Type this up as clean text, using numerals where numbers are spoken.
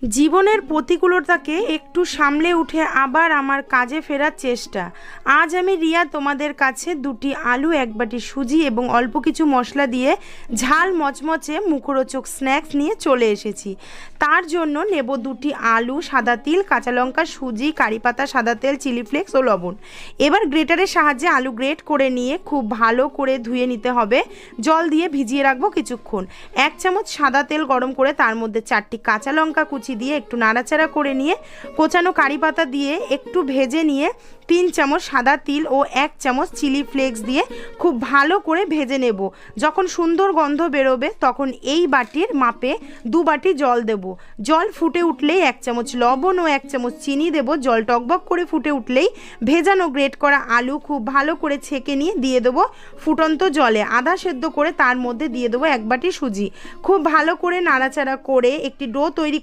জীবনের প্রতিকূলতাকে একটু সামলে উঠে আবার আমার কাজে ফেরার চেষ্টা। আজ আমি রিয়া তোমাদের কাছে দুটি আলু, এক বাটি সুজি এবং অল্প কিছু মশলা দিয়ে ঝাল মচমচে মুখরোচক স্ন্যাক্স নিয়ে চলে এসেছি। তার জন্য নেব দুটি আলু, সাদা তিল, কাঁচা লঙ্কা, সুজি, কারিপাতা, সাদা তেল, চিলি ফ্লেক্স ও লবণ। এবার গ্রেটারের সাহায্যে আলু গ্রেট করে নিয়ে খুব ভালো করে ধুয়ে নিতে হবে। জল দিয়ে ভিজিয়ে রাখবো কিছুক্ষণ। 1 চামচ সাদা তেল গরম করে তার মধ্যে 4টি কাঁচা লঙ্কা কুচি দিয়ে একটু নাড়াচাড়া করে নিয়ে কোচানো কারি পাতা দিয়ে একটু ভেজে নিয়ে 3 চামচ সাদা তিল ও 1 চামচ চিলি ফ্লেক্স দিয়ে খুব ভালো করে ভেজে নেব। যখন সুন্দর গন্ধ বেরোবে তখন এই বাটির মাপে 2 বাটি জল দেব। জল ফুটে উঠলেই 1 চামচ লবণ ও 1 চামচ চিনি দেব। জল টকবক করে ফুটে উঠলেই ভেজানো গ্রেট করা আলু খুব ভালো করে ছেঁকে নিয়ে দিয়ে দেবো ফুটন্ত জলে। আধা সেদ্ধ করে তার মধ্যে দিয়ে দেবো 1 বাটি সুজি। খুব ভালো করে নাড়াচাড়া করে একটি ডো তৈরি